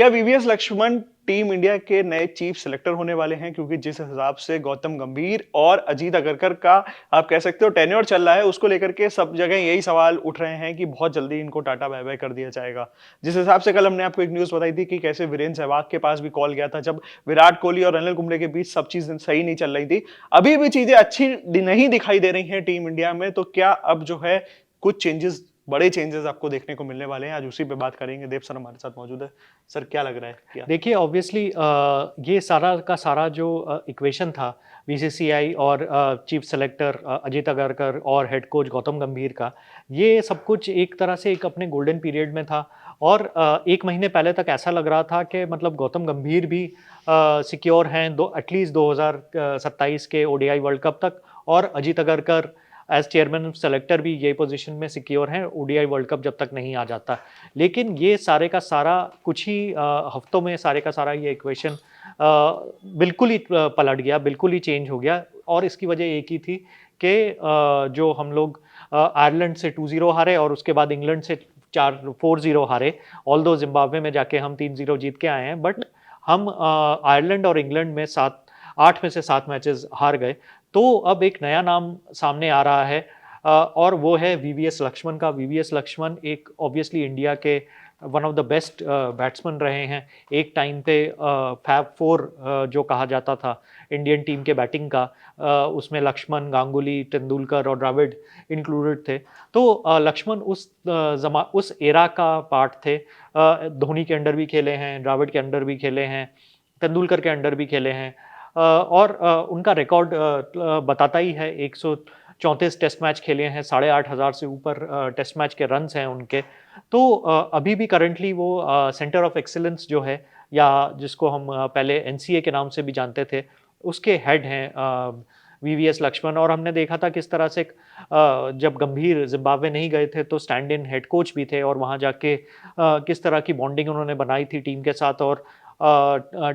क्या VVS Lakshman team India के नए चीफ सिलेक्टर होने वाले हैं? क्योंकि जिस हिसाब से गौतम गंभीर और अजीत अगरकर का आप कह सकते हो टेन्योर चल रहा है, उसको लेकर के सब जगह यही सवाल उठ रहे हैं कि बहुत जल्दी इनको टाटा बाय-बाय कर दिया जाएगा। जिस हिसाब से कल हमने आपको एक न्यूज़ बताई थी कि कैसे वीरेंद्र सहवाग के पास भी कॉल गया था जब विराट कोहली और अनिल कुंबले के बीच सब चीज़ सही नहीं चल रही थी। अभी भी चीज़ें अच्छी नहीं दिखाई दे रही हैं टीम इंडिया में, तो क्या अब जो है कुछ चेंजेस बड़े चेंजेस आपको देखने को मिलने वाले हैं? आज उसी पे बात करेंगे। देव सर हमारे साथ मौजूद है। सर क्या लग रहा है? क्या? देखिए ऑब्वियसली ये सारा का सारा जो इक्वेशन था बीसीसीआई और चीफ सेलेक्टर अजीत अगरकर और हेड कोच गौतम गंभीर का, ये सब कुछ एक तरह से एक अपने गोल्डन पीरियड में था। और 1 महीने पहले तक ऐसा लग रहा था कि मतलब गौतम गंभीर भी सिक्योर हैं दो एटलीस्ट 2027 के ओडीआई वर्ल्ड कप तक, और Ajit Agarkar as chairman selector भी ये पोजीशन में सिक्योर हैं ओडीआई वर्ल्ड कप जब तक नहीं आ जाता। लेकिन ये सारे का सारा कुछ ही हफ्तों में सारे का सारा ये इक्वेशन बिल्कुल ही पलट गया, बिल्कुल ही चेंज हो गया। और इसकी वजह एक ही थी कि जो हम लोग आयरलैंड से 2-0 हारे और उसके बाद इंग्लैंड से 4-0 हारे। ऑल्दो जिम्बाब्वे में जाके हम 3-0 जीत के आए हैं, बट हम आयरलैंड और इंग्लैंड में 8 में से 7 मैचेस हार गए। तो अब एक नया नाम सामने आ रहा है और वो है वीवीएस लक्ष्मण का। वीवीएस लक्ष्मण एक ऑब्वियसली इंडिया के one of the best batsman रहे हैं। एक टाइम पे फैब फोर जो कहा जाता था इंडियन टीम के बैटिंग का, उसमें लक्ष्मण, गांगुली, तेंदुलकर और द्रविड़ इंक्लूडेड थे। तो लक्ष्मण उस एरा का पार्ट थे। धोनी के अंडर भी खेले हैं, द्रविड़ के अंडर भी खेले हैं, तेंदुलकर के अंडर भी खेले हैं। और उनका रिकॉर्ड बताता ही है, 134 टेस्ट मैच खेले हैं, 8,500 से ऊपर टेस्ट मैच के रन्स हैं उनके। तो अभी भी करंटली वो सेंटर ऑफ एक्सीलेंस जो है, या जिसको हम पहले एनसीए के नाम से भी जानते थे, उसके हेड हैं वीवीएस लक्ष्मण। और हमने देखा था किस तरह से जब गंभीर जिम्बाब्वे नहीं गए थे तो स्टैंड इन हेड कोच भी थे, और वहाँ जाके किस तरह की बॉन्डिंग उन्होंने बनाई थी टीम के साथ, और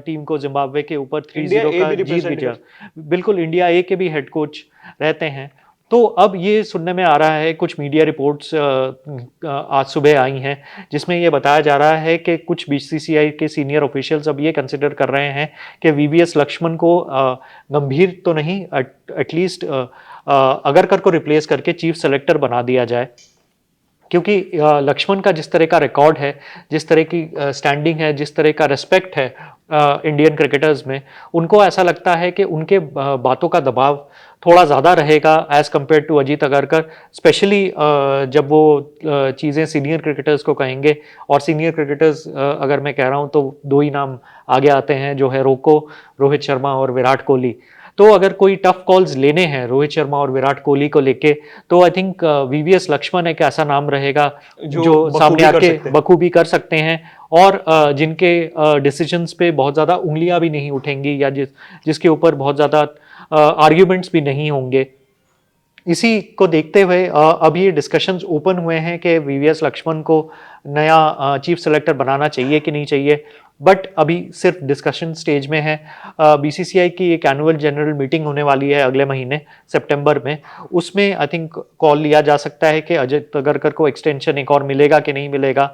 टीम को जिम्बाब्वे के ऊपर इंडिया 3-0 ए का भी जीत भी रिप्रेजेंट दिया। कर बिल्कुल, इंडिया ए के भी हेड कोच रहते हैं। तो अब ये सुनने में आ रहा है, कुछ मीडिया रिपोर्ट्स आज सुबह आई हैं, जिसमें ये बताया जा रहा है कि कुछ बीसीसीआई के सीनियर ऑफिशियल्स अब ये कंसिडर कर रहे हैं कि वीवीएस लक्ष्मण को गंभीर तो नहीं, एटलीस्ट अगरकर को रिप्लेस करके चीफ सेलेक्टर बना दिया जाए। क्योंकि लक्ष्मण का जिस तरह का रिकॉर्ड है, जिस तरह की स्टैंडिंग है, जिस तरह का रिस्पेक्ट है इंडियन क्रिकेटर्स में, उनको ऐसा लगता है कि उनके बातों का दबाव थोड़ा ज़्यादा रहेगा as compared to Ajit Agarkar. Specially जब वो चीज़ें सीनियर क्रिकेटर्स को कहेंगे, और सीनियर क्रिकेटर्स अगर मैं कह रहा हूँ तो 2 ही नाम आगे आते हैं, जो है रोहित शर्मा और विराट कोहली। तो अगर कोई टफ कॉल्स लेने हैं रोहित शर्मा और विराट कोहली को लेके, तो आई थिंक वीवीएस लक्ष्मण एक ऐसा नाम रहेगा जो जो सामने बखूबी कर आके सकते हैं। बखूबी कर सकते हैं, और जिनके डिसीजंस पे बहुत ज़्यादा उंगलियां भी नहीं उठेंगी, या जिसके ऊपर बहुत ज़्यादा आर्ग्यूमेंट्स भी नहीं होंगे। इसी को देखते हुए अब ये डिस्कशंस ओपन हुए हैं कि वीवीएस लक्ष्मण को नया चीफ सेलेक्टर बनाना चाहिए कि नहीं चाहिए, बट अभी सिर्फ डिस्कशन स्टेज में है। बीसीसीआई की एक एनुअल जनरल मीटिंग होने वाली है अगले महीने सितंबर में। उसमें आई थिंक कॉल लिया जा सकता है कि अजीत अगरकर को एक्सटेंशन एक और मिलेगा कि नहीं मिलेगा।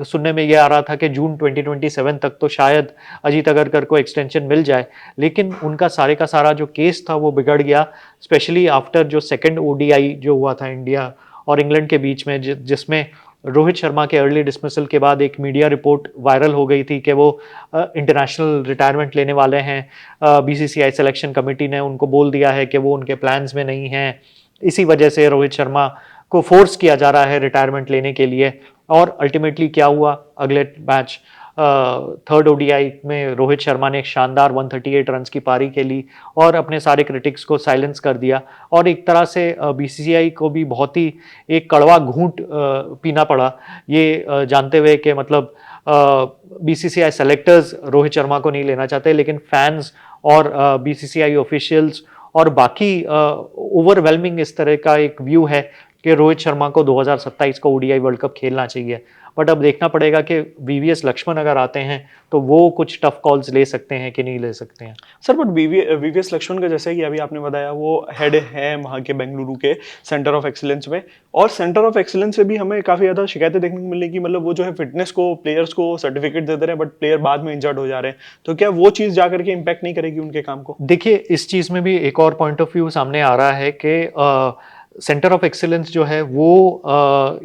सुनने में ये आ रहा था कि जून 2027 तक तो शायद अजीत अगरकर को एक्सटेंशन मिल जाए, लेकिन उनका सारे का सारा जो केस था वो बिगड़ गया, स्पेशली आफ्टर जो सेकेंड ओडीआई जो हुआ था इंडिया और इंग्लैंड के बीच में, जिसमें रोहित शर्मा के अर्ली डिसमिसल के बाद एक मीडिया रिपोर्ट वायरल हो गई थी कि वो इंटरनेशनल रिटायरमेंट लेने वाले हैं। बीसीसीआई सिलेक्शन कमेटी ने उनको बोल दिया है कि वो उनके प्लान्स में नहीं है। इसी वजह से रोहित शर्मा को फोर्स किया जा रहा है रिटायरमेंट लेने के लिए। और अल्टीमेटली क्या हुआ, अगले मैच थर्ड ओडीआई में रोहित शर्मा ने एक शानदार 138 रन्स की पारी खेली और अपने सारे क्रिटिक्स को साइलेंस कर दिया। और एक तरह से बीसीसीआई को भी बहुत ही एक कड़वा घूंट पीना पड़ा, ये जानते हुए कि मतलब बीसीसीआई सेलेक्टर्स रोहित शर्मा को नहीं लेना चाहते, लेकिन फैंस और बीसीसीआई ऑफिशियल्स और बाकी ओवरवेलमिंग इस तरह का एक व्यू है कि रोहित शर्मा को 2027 को ओडीआई वर्ल्ड कप खेलना चाहिए। बट अब देखना पड़ेगा कि वीवीएस लक्ष्मण अगर आते हैं तो वो कुछ टफ कॉल्स ले सकते हैं कि नहीं ले सकते हैं। सर बट वीवीएस लक्ष्मण का जैसे कि अभी आपने बताया वो हेड हैं वहाँ के बेंगलुरु के सेंटर ऑफ एक्सीलेंस में, और सेंटर ऑफ एक्सीलेंस से भी हमें काफ़ी ज़्यादा शिकायतें देखने को मिलेगी, मतलब वो जो है फिटनेस को प्लेयर्स को सर्टिफिकेट दे दे रहे हैं बट प्लेयर बाद में इंजर्ड हो जा रहे हैं, तो क्या वो चीज़ जा करके इम्पैक्ट नहीं करेगी उनके काम को? देखिए, इस चीज़ में भी एक और पॉइंट ऑफ व्यू सामने आ रहा है कि सेंटर ऑफ एक्सीलेंस जो है वो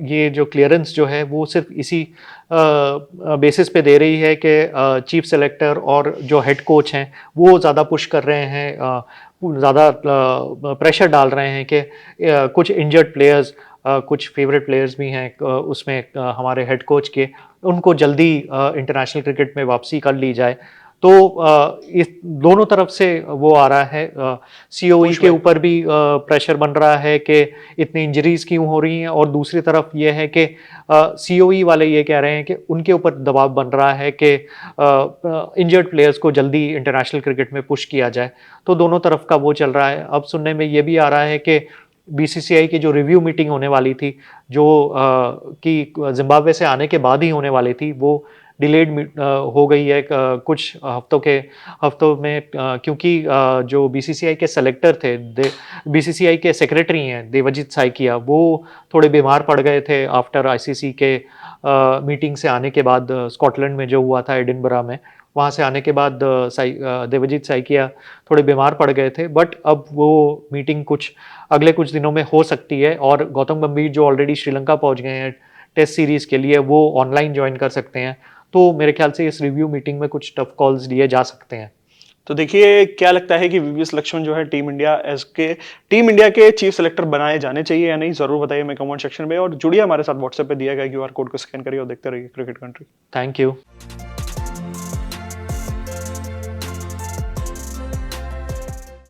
ये जो क्लियरेंस जो है वो सिर्फ इसी बेसिस पे दे रही है कि चीफ सेलेक्टर और जो हेड कोच हैं वो ज़्यादा पुश कर रहे हैं, ज़्यादा प्रेशर डाल रहे हैं कि कुछ इंजर्ड प्लेयर्स, कुछ फेवरेट प्लेयर्स भी हैं उसमें हमारे हेड कोच के, उनको जल्दी इंटरनेशनल क्रिकेट में वापसी कर ली जाए। तो इस दोनों तरफ से वो आ रहा है, सीओई के ऊपर भी प्रेशर बन रहा है कि इतनी इंजरीज क्यों हो रही हैं, और दूसरी तरफ ये है कि सीओई वाले ये कह रहे हैं कि उनके ऊपर दबाव बन रहा है कि इंजर्ड प्लेयर्स को जल्दी इंटरनेशनल क्रिकेट में पुश किया जाए। तो दोनों तरफ का वो चल रहा है। अब सुनने में ये भी आ रहा है कि बीसीसीआई की जो रिव्यू मीटिंग होने वाली थी, जो कि जिम्बाब्वे से आने के बाद ही होने वाली थी, वो डिलेड हो गई है कुछ हफ्तों में, क्योंकि जो बीसीसीआई के सेलेक्टर थे, बीसीसीआई के सेक्रेटरी हैं देवजीत साइकिया, वो थोड़े बीमार पड़ गए थे आफ्टर आईसीसी के मीटिंग से आने के बाद, स्कॉटलैंड में जो हुआ था एडिनबरा में, वहाँ से आने के बाद देवजीत साइकिया थोड़े बीमार पड़ गए थे। बट अब वो मीटिंग अगले कुछ दिनों में हो सकती है, और गौतम गंभीर जो ऑलरेडी श्रीलंका पहुँच गए हैं टेस्ट सीरीज़ के लिए, वो ऑनलाइन ज्वाइन कर सकते हैं। तो मेरे ख्याल से इस रिव्यू मीटिंग में कुछ टफ कॉल्स लिए जा सकते हैं। तो देखिए क्या लगता है कि वीवीएस लक्ष्मण जो है टीम इंडिया के चीफ सेलेक्टर बनाए जाने चाहिए या नहीं, जरूर बताइए हमें कमेंट सेक्शन में, और जुड़िए हमारे साथ व्हाट्सएप पे दिया गया क्यूआर कोड को स्कैन करिए और देखते रहिए क्रिकेट कंट्री। Thank you.